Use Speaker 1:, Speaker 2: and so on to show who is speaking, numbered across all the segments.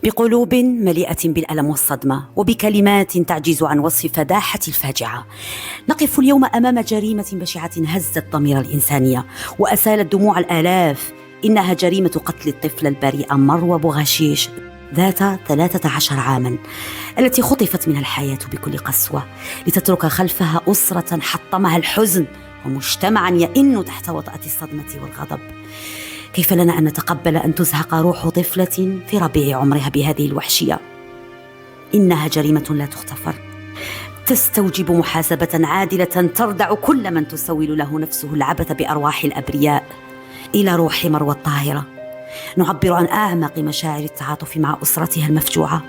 Speaker 1: بقلوب مليئة بالألم والصدمة وبكلمات تعجز عن وصف فداحة الفاجعة. نقف اليوم أمام جريمة بشعة هزت ضمير الإنسانية وأسالت دموع الآلاف. إنها جريمة قتل الطفلة البريئة مروى بوغاشيش ذات 13 عاما، التي خطفت منها الحياة بكل قسوة لتترك خلفها أسرة حطمها الحزن ومجتمعا يئن تحت وطأة الصدمة والغضب. كيف لنا أن نتقبل أن تزهق روح طفلة في ربيع عمرها بهذه الوحشية؟ إنها جريمة لا تغتفر، تستوجب محاسبة عادلة تردع كل من تسول له نفسه العبث بأرواح الأبرياء. إلى روح مروى الطاهرة نعبر عن أعمق مشاعر التعاطف مع أسرتها المفجوعة،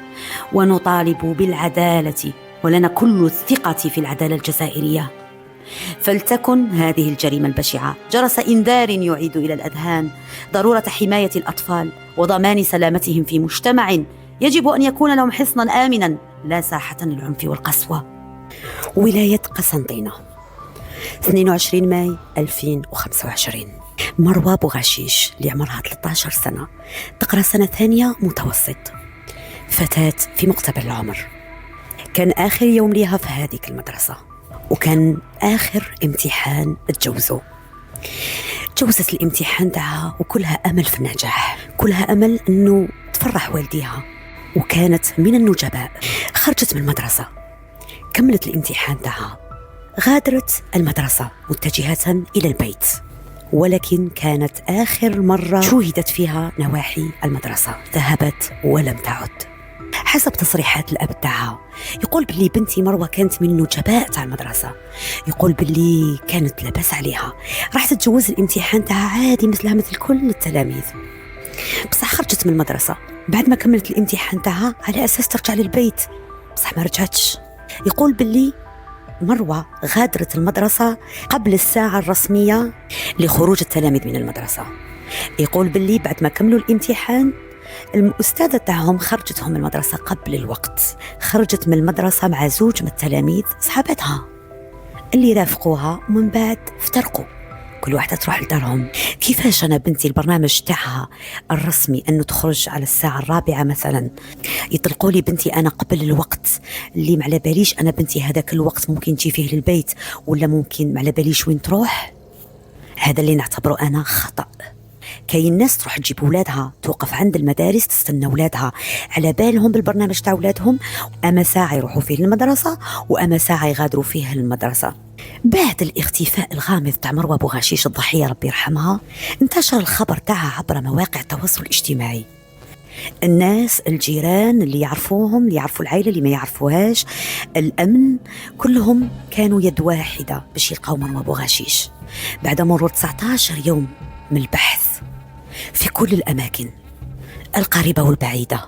Speaker 1: ونطالب بالعدالة، ولنا كل الثقة في العدالة الجزائرية. فلتكن هذه الجريمة البشعة جرس إنذار يعيد إلى الأذهان ضرورة حماية الأطفال وضمان سلامتهم في مجتمع يجب أن يكون لهم حصنا آمنا لا ساحة للعنف والقسوة. ولاية قسنطينة، 22 ماي 2025. مروى بوغاشيش اللي عمرها 13 سنة، تقرأ سنة ثانية متوسط، فتاة في مقتبل العمر. كان آخر يوم ليها في هذه المدرسة، وكان آخر امتحان تجوزت الامتحان تاعها وكلها أمل في النجاح، كلها أمل أنه تفرح والديها، وكانت من النجباء. خرجت من المدرسة، كملت الامتحان تاعها، غادرت المدرسة متجهة إلى البيت، ولكن كانت آخر مرة شوهدت فيها نواحي المدرسة، ذهبت ولم تعد. حسب تصريحات الأب تاعها يقول باللي بنتي مروى كانت من النجباء تاع المدرسة، يقول باللي كانت لاباس عليها، راح تتجوز الامتحان تاعها عادي مثل كل التلاميذ. بصح خرجت من المدرسة بعد ما كملت الامتحان تاعها على أساس ترجع للبيت، بصح ما رجعتش. يقول باللي مروى غادرت المدرسة قبل الساعة الرسمية لخروج التلاميذ من المدرسة. يقول باللي بعد ما كملوا الامتحان الأستاذة تاعهم خرجتهم من المدرسة قبل الوقت، خرجت من المدرسة مع زوج من التلاميذ صحابتها اللي رافقوها، ومن بعد افترقوا، كل واحدة تروح لدارهم. كيفاش أنا بنتي البرنامج تاعها الرسمي أنه تخرج على الساعة 4 مثلا، يطلقوا لي بنتي أنا قبل الوقت اللي معلى باليش أنا بنتي هذاك الوقت ممكن تجي فيه للبيت ولا ممكن معلى باليش وين تروح؟ هذا اللي نعتبره أنا خطأ. كاين ناس تروح تجيب أولادها توقف عند المدارس تستنى أولادها على بالهم بالبرنامج تاع أولادهم، أما ساعة يروحوا فيه المدرسة وأما ساعة يغادروا فيه المدرسة. بعد الاختفاء الغامض تاع مروى بوغاشيش الضحية ربي يرحمها، انتشر الخبر تاعها عبر مواقع التواصل الاجتماعي. الناس، الجيران اللي يعرفوهم، اللي يعرفوا العائلة، اللي ما يعرفوهاش، الأمن، كلهم كانوا يد واحدة باش يلقاو مروى بوغاشيش. بعد مرور 19 يوم من البحث في كل الأماكن القريبة والبعيدة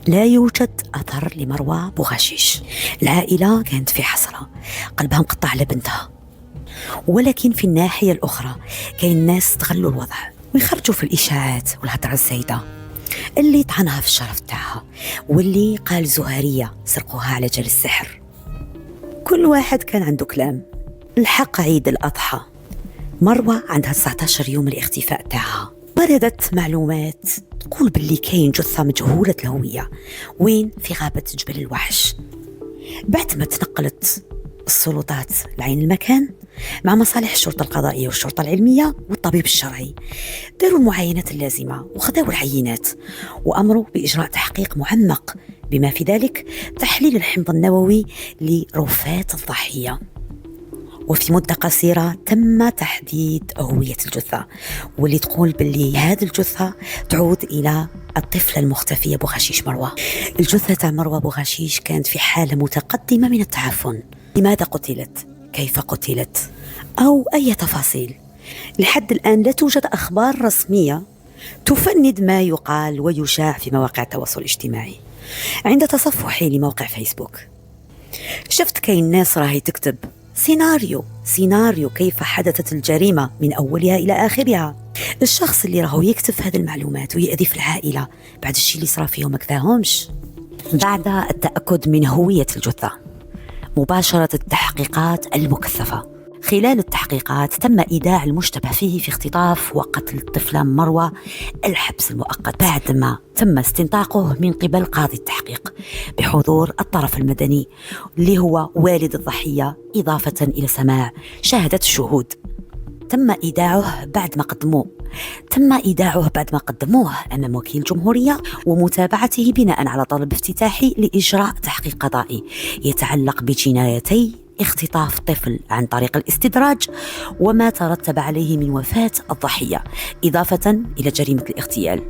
Speaker 1: لا يوجد أثر لمروى بوغاشيش. العائلة كانت في حسرة، قلبها مقطع على بنتها، ولكن في الناحية الأخرى كاين ناس استغلوا الوضع ويخرجوا في الإشاعات والهدرة الزايدة، اللي طعنها في الشرف تاعها، واللي قال زهرية سرقوها على جال السحر. كل واحد كان عنده كلام. الحق عيد الأضحى، مروى عندها 19 يوم الاختفاء تاعها. وردت معلومات تقول باللي كاين جثة مجهولة الهوية وين في غابة جبل الوحش. بعد ما تنقلت السلطات لعين المكان مع مصالح الشرطة القضائية والشرطة العلمية والطبيب الشرعي، داروا المعاينات اللازمة وخذوا العينات وأمروا بإجراء تحقيق معمق، بما في ذلك تحليل الحمض النووي لرفات الضحية. وفي مدة قصيرة تم تحديد هوية الجثة، واللي تقول باللي هذه الجثة تعود إلى الطفلة المختفية بوغاشيش مروى. الجثة تاع مروى بوغاشيش كانت في حالة متقدمة من التعفن. لماذا قتلت؟ كيف قتلت؟ أو أي تفاصيل؟ لحد الآن لا توجد أخبار رسمية تفند ما يقال ويشاع في مواقع التواصل الاجتماعي. عند تصفحي لموقع فيسبوك شفت كاين ناس راهي تكتب سيناريو كيف حدثت الجريمة من أولها إلى آخرها. الشخص اللي راهو يكتب هذه المعلومات ويأذي في العائلة بعد الشيء اللي صار فيهم مكذاهمش. بعد التأكد من هوية الجثة، مباشرة التحقيقات المكثفة، خلال التحقيقات تم إيداع المشتبه فيه في اختطاف وقتل الطفلة مروة الحبس المؤقت بعدما تم استنطاقه من قبل قاضي التحقيق بحضور الطرف المدني اللي هو والد الضحية، إضافة إلى سماع شهادة الشهود. تم إيداعه بعد ما قدموه أمام وكيل الجمهورية ومتابعته بناء على طلب افتتاحي لإجراء تحقيق قضائي يتعلق بجنايتي اختطاف طفل عن طريق الاستدراج وما ترتب عليه من وفاة الضحية، إضافة إلى جريمة الاغتيال.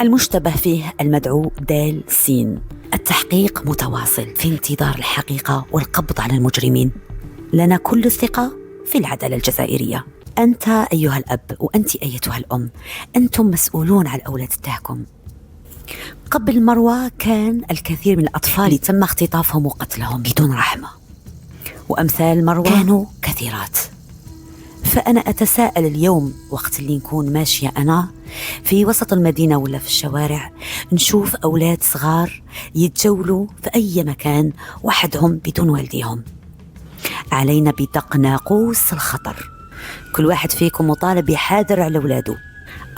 Speaker 1: المشتبه فيه المدعو دال سين. التحقيق متواصل في انتظار الحقيقة والقبض على المجرمين. لنا كل الثقة في العدالة الجزائرية. أنت أيها الأب وأنت أيتها الأم، أنتم مسؤولون عن أولاد تاعكم. قبل مروة كان الكثير من الأطفال تم اختطافهم وقتلهم بدون رحمة، وأمثال مروة كانوا كثيرات. فأنا أتساءل اليوم وقت اللي نكون ماشية أنا في وسط المدينة ولا في الشوارع، نشوف أولاد صغار يتجولوا في أي مكان وحدهم بدون والديهم. علينا بدق ناقوس الخطر. كل واحد فيكم مطالب يحاذر على أولاده.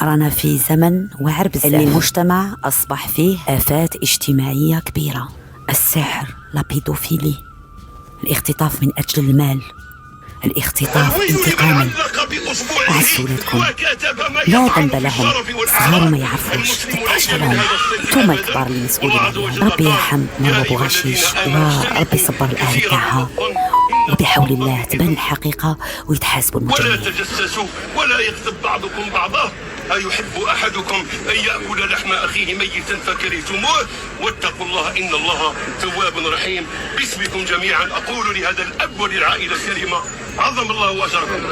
Speaker 1: رانا في زمن واعر بزاف اللي المجتمع أصبح فيه آفات اجتماعية كبيرة: السحر، لابيدوفيلي، الاختطاف من أجل المال، الاختطاف انتقاما. عزوا ولادكم، لا ذنب لهم، صغار ما يعرفوش، تتعش لهم، انتم الكبار اللي مسؤولين عليهم. ربي يرحم مروة بوغشيش وربي يصبر الأهل تاعها، وبحول الله تبان الحقيقة ويتحاسبوا المجرمين.
Speaker 2: ولا تجسسوا ولا يغتب بعضكم بعضا، أيحب أحدكم أن يأكل لحم أخيه ميتا فكرهتموه، واتقوا الله إن الله تواب رحيم. باسمكم جميعا أقول لهذا الأب وللعائلة الكريمة: عظم الله أجركم.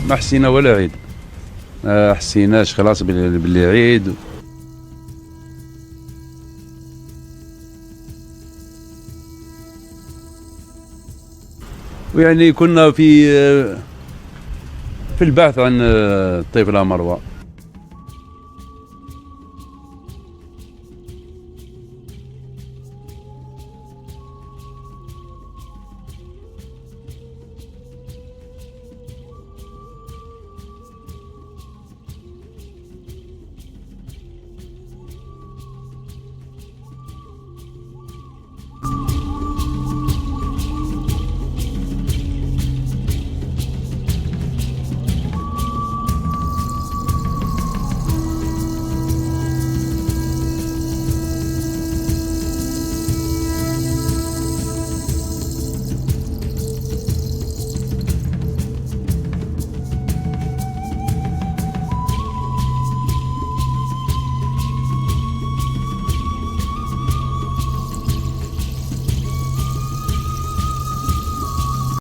Speaker 3: ما حسينا ولا عيد، ما حسيناش خلاص باللي عيد. ويعني كنا في البحث عن الطفلة مروة.